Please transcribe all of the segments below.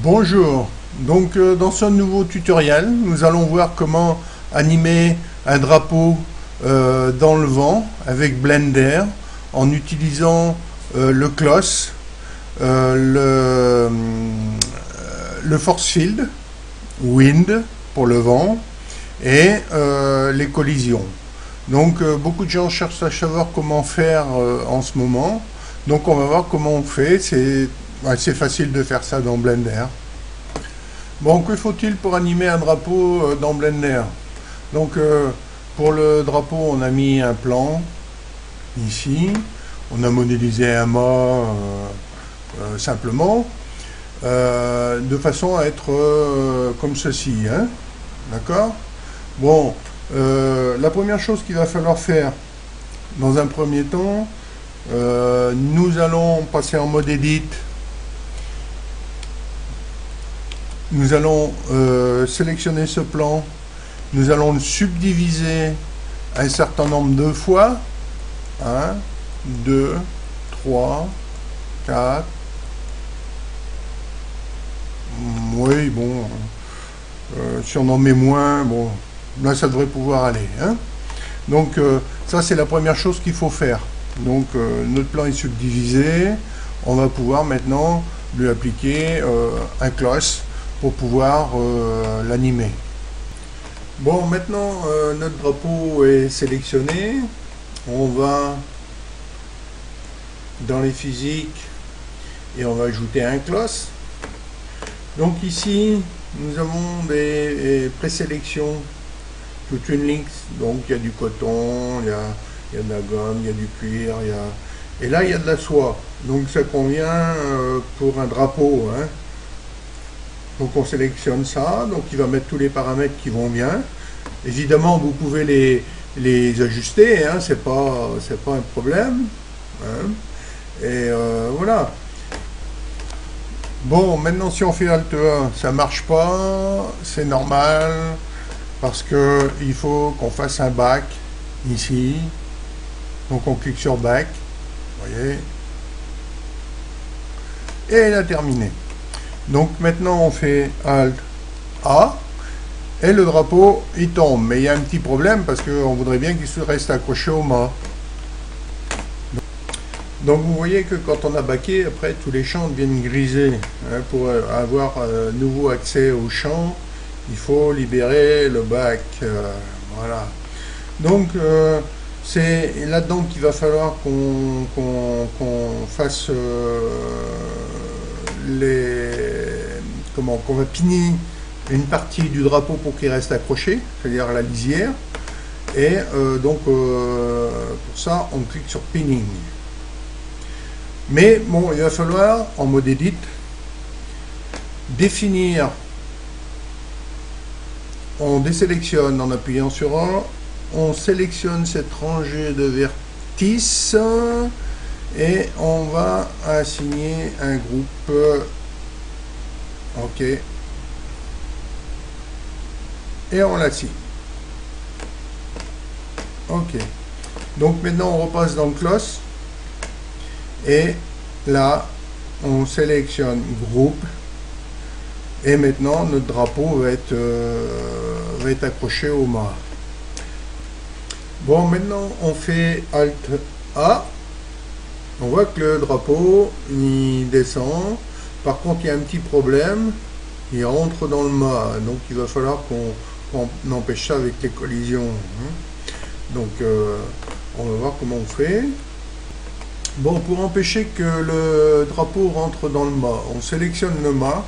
Bonjour, donc dans ce nouveau tutoriel, nous allons voir comment animer un drapeau dans le vent avec Blender en utilisant le Cloth, le Force Field, Wind pour le vent et les collisions. Donc beaucoup de gens cherchent à savoir comment faire en ce moment. Donc on va voir comment on fait. C'est facile de faire ça dans Blender. Bon, que faut-il pour animer un drapeau dans Blender? Donc pour le drapeau, on a mis un plan ici. On a modélisé un mât simplement, de façon à être comme ceci. Hein? D'accord? Bon, la première chose qu'il va falloir faire dans un premier temps, nous allons passer en mode Edit. Nous allons sélectionner ce plan. Nous allons le subdiviser un certain nombre de fois. 1, 2, 3, 4. Oui, bon. Si on en met moins, bon, là ça devrait pouvoir aller. Hein. Donc ça c'est la première chose qu'il faut faire. Donc notre plan est subdivisé. On va pouvoir maintenant lui appliquer un Cloth pour pouvoir l'animer. Bon, maintenant notre drapeau est sélectionné. On va dans les physiques et on va ajouter un Cloth. Donc ici nous avons des présélections, toute une liste. Donc il y a du coton, il y a de la gomme, il y a du cuir, et là il y a de la soie. Donc ça convient pour un drapeau. Hein. Donc on sélectionne ça, donc il va mettre tous les paramètres qui vont bien. Évidemment vous pouvez les ajuster, hein, c'est pas un problème. Hein. Et voilà. Bon, maintenant si on fait Alt 1, ça marche pas, c'est normal, parce que il faut qu'on fasse un back ici. Donc on clique sur back, vous voyez. Et elle a terminé. Donc maintenant on fait Alt A et le drapeau il tombe, mais il y a un petit problème parce qu'on voudrait bien qu'il reste accroché au mât. Donc vous voyez que quand on a backé, après tous les champs deviennent grisés. Hein, pour avoir nouveau accès au champ, il faut libérer le back. Voilà. Donc c'est là-dedans qu'il va falloir qu'on fasse qu'on va piner une partie du drapeau pour qu'il reste accroché, c'est-à-dire la lisière. Et donc pour ça, on clique sur Pinning. Mais bon, il va falloir, en mode Edit, définir. On désélectionne en appuyant sur 1. On sélectionne cette rangée de vertices et on va assigner un groupe. OK. Et on l'assigne. OK. Donc maintenant on repasse dans le Cloth. Et là, on sélectionne groupe. Et maintenant, notre drapeau va être accroché au mât. Bon, maintenant, on fait Alt A. On voit que le drapeau, il descend. Par contre, il y a un petit problème. Il rentre dans le mât. Donc, il va falloir qu'on empêche ça avec les collisions. Donc, on va voir comment on fait. Bon, pour empêcher que le drapeau rentre dans le mât, on sélectionne le mât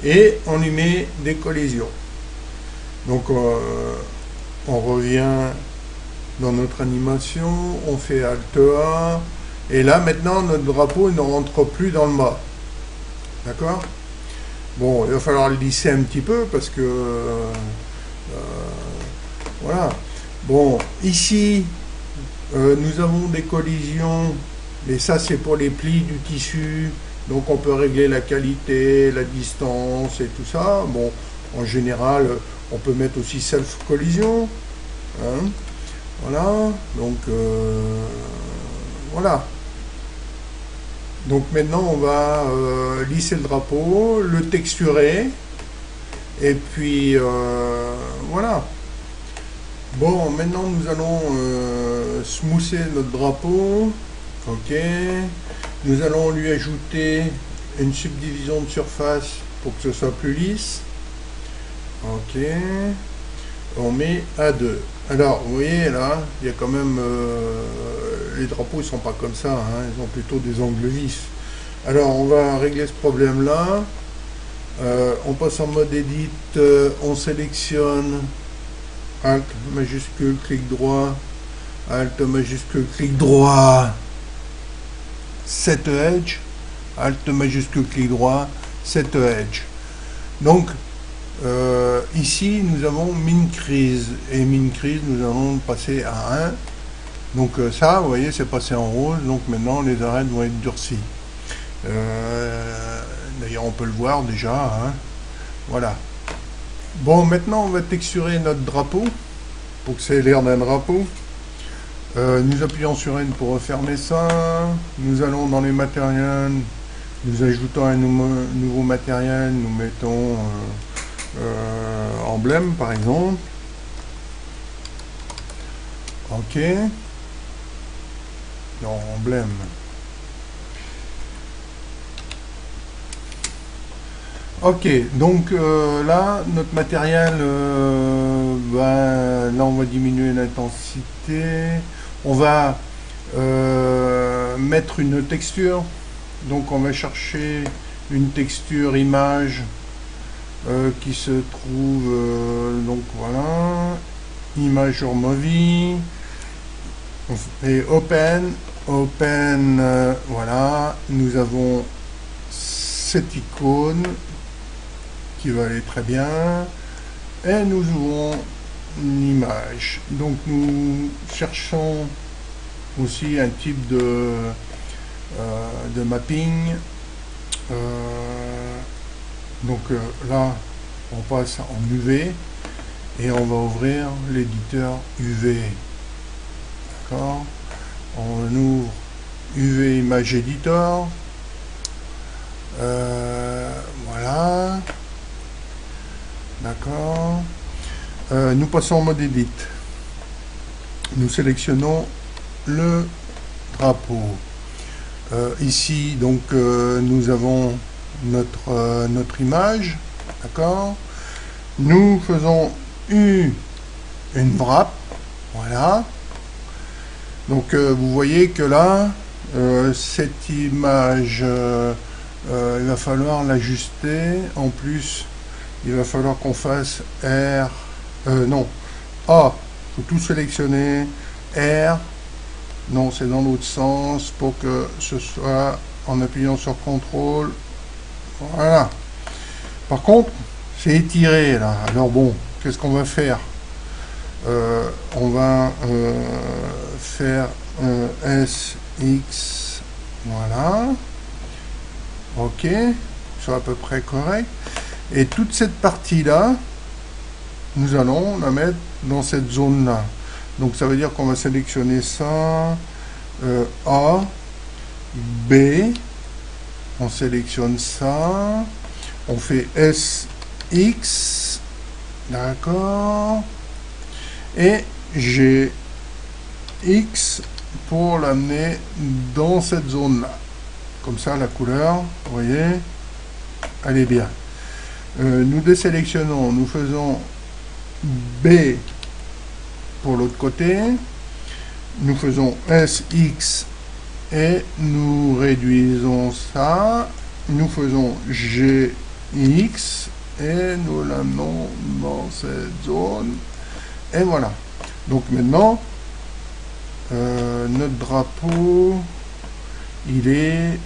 et on lui met des collisions. Donc on revient dans notre animation, on fait Alt A, et là maintenant notre drapeau ne rentre plus dans le mât. D'accord? Bon, il va falloir le lisser un petit peu parce que voilà. Bon, ici nous avons des collisions. Et ça, c'est pour les plis du tissu. Donc, on peut régler la qualité, la distance et tout ça. Bon, en général, on peut mettre aussi self-collision. Hein. Voilà. Donc, voilà. Donc maintenant on va lisser le drapeau, le texturer, et puis voilà. Bon, maintenant nous allons smoother notre drapeau. Ok. Nous allons lui ajouter une subdivision de surface pour que ce soit plus lisse. Ok. On met à 2. Alors, vous voyez là, il y a quand même... les drapeaux, ils sont pas comme ça, hein, ils ont plutôt des angles vifs. Alors, on va régler ce problème-là. On passe en mode Edit, on sélectionne Alt majuscule, clic droit, Alt majuscule, clic droit, Set Edge, Alt majuscule, clic droit, Set Edge. Donc, ici, nous avons Min Crease, et Min Crease, nous allons passer à 1. Donc ça, vous voyez, c'est passé en rose, donc maintenant les arêtes vont être durcies. D'ailleurs, on peut le voir déjà, hein. Voilà. Bon, maintenant, on va texturer notre drapeau, pour que ça ait l'air d'un drapeau. Nous appuyons sur N pour refermer ça. Nous allons dans les matériels, nous ajoutons un nouveau matériel, nous mettons emblème, par exemple. Ok. Non, emblème. Ok, donc là, notre matériel, ben, là on va diminuer l'intensité. On va mettre une texture. Donc on va chercher une texture image qui se trouve, donc voilà, image sur Movie. Et Open, voilà, nous avons cette icône qui va aller très bien, et nous ouvrons une image. Donc nous cherchons aussi un type de mapping. Donc là on passe en UV et on va ouvrir l'éditeur UV. D'accord, on ouvre UV Image Editor. Voilà. D'accord. Nous passons en mode Edit. Nous sélectionnons le drapeau. Ici, donc, nous avons notre image. D'accord. Nous faisons une wrap. Voilà. Donc, vous voyez que là, cette image, il va falloir l'ajuster. En plus, il va falloir qu'on fasse R, non, A, il faut tout sélectionner, R, non, c'est dans l'autre sens, pour que ce soit en appuyant sur CTRL, voilà. Par contre, c'est étiré là, alors bon, qu'est-ce qu'on va faire? On va faire SX, voilà, ok, c'est à peu près correct. Et toute cette partie-là, nous allons la mettre dans cette zone-là. Donc ça veut dire qu'on va sélectionner ça, A, B, on sélectionne ça, on fait SX, d'accord, et GX pour l'amener dans cette zone-là. Comme ça, la couleur, vous voyez, elle est bien. Nous désélectionnons, nous faisons B pour l'autre côté, nous faisons SX et nous réduisons ça, nous faisons GX et nous l'amenons dans cette zone, et voilà. Donc maintenant, notre drapeau, il est...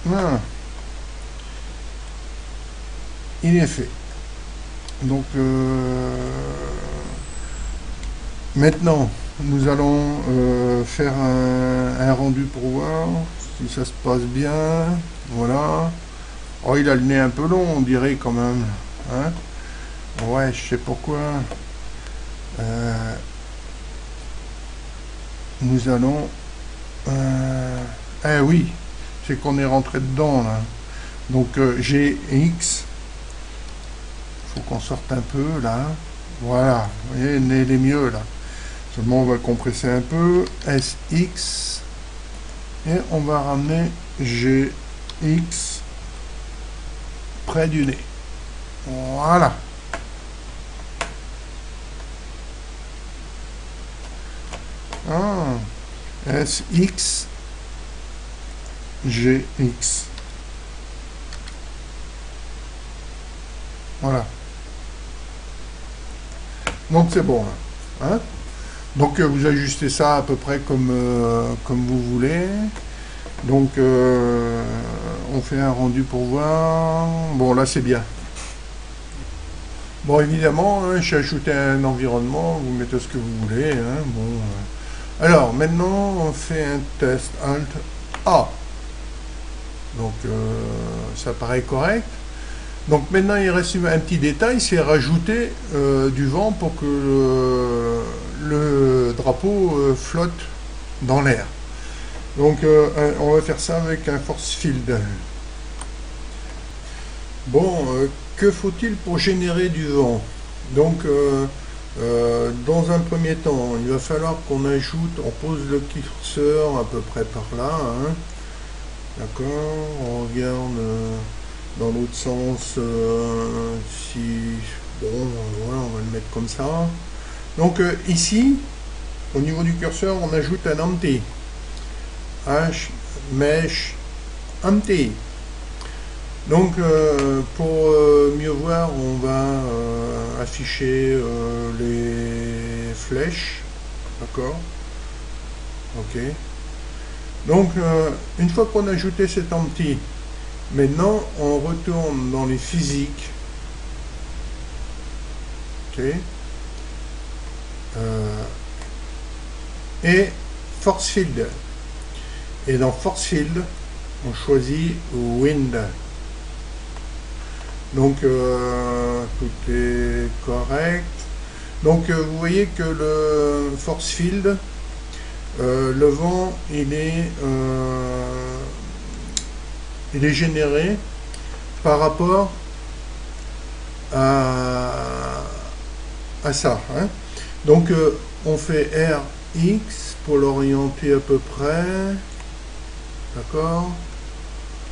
Voilà. Il est fait. Donc maintenant nous allons faire un rendu pour voir si ça se passe bien. Voilà. Oh, il a le nez un peu long, on dirait quand même, hein. Ouais, je sais pourquoi. Nous allons Eh oui, c'est qu'on est rentré dedans là. Donc GX, faut qu'on sorte un peu là. Voilà, vous voyez, il est mieux là. Seulement on va compresser un peu. SX. Et on va ramener GX près du nez. Voilà. Ah, SX, GX. Voilà. Donc c'est bon. Hein. Donc vous ajustez ça à peu près comme vous voulez. Donc on fait un rendu pour voir. Bon là c'est bien. Bon évidemment, hein, j'ai ajouté un environnement, vous mettez ce que vous voulez. Hein, bon, alors maintenant on fait un test Alt A. Donc ça paraît correct. Donc maintenant il reste un petit détail, c'est rajouter du vent pour que le drapeau flotte dans l'air. Donc on va faire ça avec un force field. Bon, que faut-il pour générer du vent? Donc dans un premier temps, il va falloir qu'on ajoute, on pose le curseur à peu près par là. Hein. D'accord, on regarde dans l'autre sens si... Bon, voilà, on va le mettre comme ça. Donc ici, au niveau du curseur, on ajoute un empty. H, mesh, empty. Donc pour mieux voir, on va afficher les flèches. D'accord. Ok. Donc une fois qu'on a ajouté cet empty, maintenant on retourne dans les physiques. Ok. Et force field. Et dans force field, on choisit wind. Donc tout est correct. Donc vous voyez que le force field, le vent il est généré par rapport à ça. Hein. Donc on fait RX pour l'orienter à peu près. D'accord,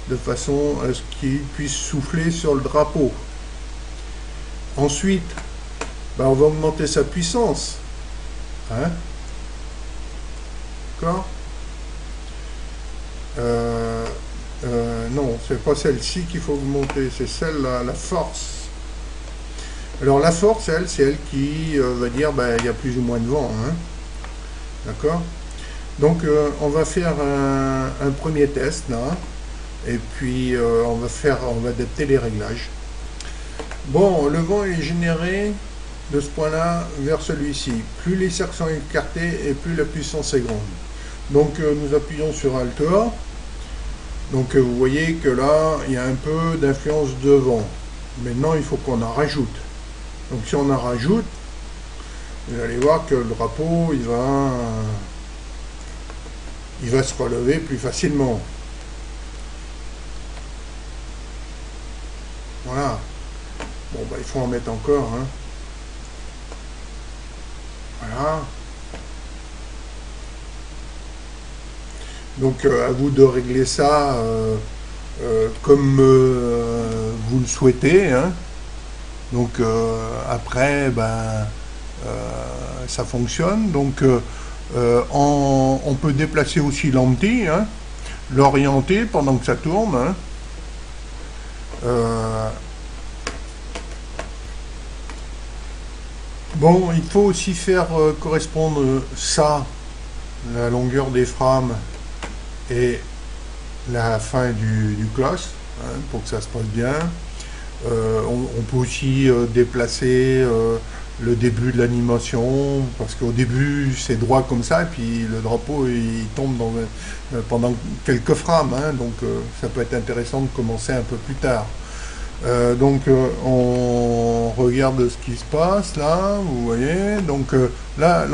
de façon à ce qu'il puisse souffler sur le drapeau. Ensuite, ben, on va augmenter sa puissance. Hein. D'accord. Non, c'est pas celle-ci qu'il faut augmenter, c'est celle-là, la force. Alors la force, elle, c'est elle qui va dire, ben, il y a plus ou moins de vent. Hein. D'accord. Donc on va faire un premier test là, et puis on va adapter les réglages. Bon, le vent est généré de ce point là vers celui-ci. Plus les cercles sont écartés et plus la puissance est grande. Donc nous appuyons sur Alt A. Donc vous voyez que là il y a un peu d'influence de vent. Maintenant il faut qu'on en rajoute. Donc si on en rajoute, vous allez voir que le drapeau il va se relever plus facilement. Voilà. Bon, bah, il faut en mettre encore. Hein. Voilà. Donc, à vous de régler ça comme vous le souhaitez. Hein. Donc, après, ben, ça fonctionne. Donc, on peut déplacer aussi l'empty, hein, l'orienter pendant que ça tourne. Hein. Bon, il faut aussi faire correspondre ça, la longueur des frames et la fin du cloche, hein, pour que ça se passe bien. On peut aussi déplacer le début de l'animation, parce qu'au début c'est droit comme ça, et puis le drapeau il tombe pendant quelques frames, hein, donc ça peut être intéressant de commencer un peu plus tard. On regarde ce qui se passe là, vous voyez. Donc là,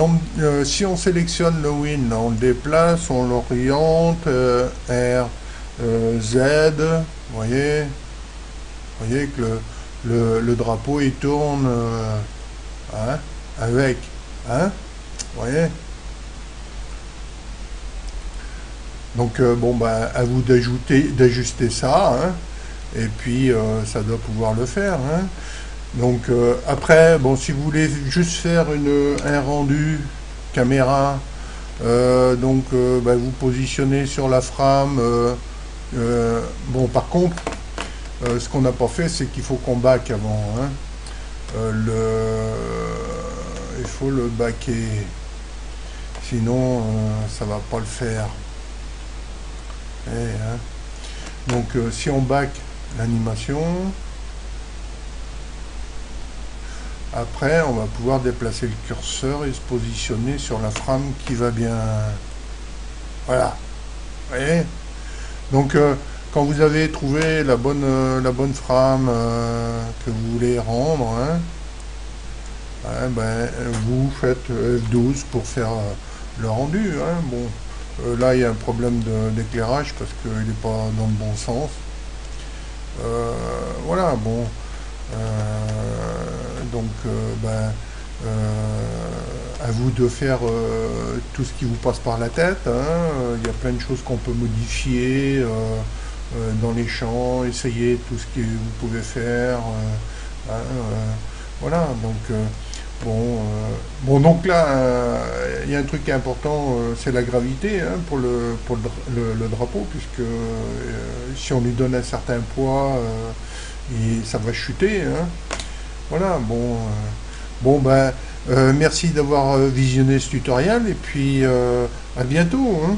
si on sélectionne le Wind, là, on le déplace, on l'oriente, R, Z, vous voyez que le drapeau il tourne hein, avec, hein, vous voyez. Donc bon, bah, à vous d'ajuster ça, hein, et puis ça doit pouvoir le faire, hein. Donc après, bon, si vous voulez juste faire un rendu caméra, bah, vous positionnez sur la frame. Bon, par contre, ce qu'on n'a pas fait, c'est qu'il faut qu'on back avant, hein. Il faut le backer, sinon ça va pas le faire. Hein. Donc si on back l'animation, après on va pouvoir déplacer le curseur et se positionner sur la frame qui va bien. Voilà. Vous voyez. Donc quand vous avez trouvé la bonne frame que vous voulez rendre, hein, ben, vous faites F12 pour faire le rendu, hein. Bon, là il y a un problème d'éclairage parce qu'il n'est pas dans le bon sens. Voilà, bon. Ben, à vous de faire tout ce qui vous passe par la tête, hein. Il y a plein de choses qu'on peut modifier dans les champs, essayer tout ce que vous pouvez faire. Hein, voilà, donc bon, donc là, il y a un truc qui est important, c'est la gravité, hein, pour le drapeau, puisque si on lui donne un certain poids, ça va chuter, hein. Voilà, bon, ben, merci d'avoir visionné ce tutoriel, et puis à bientôt, hein.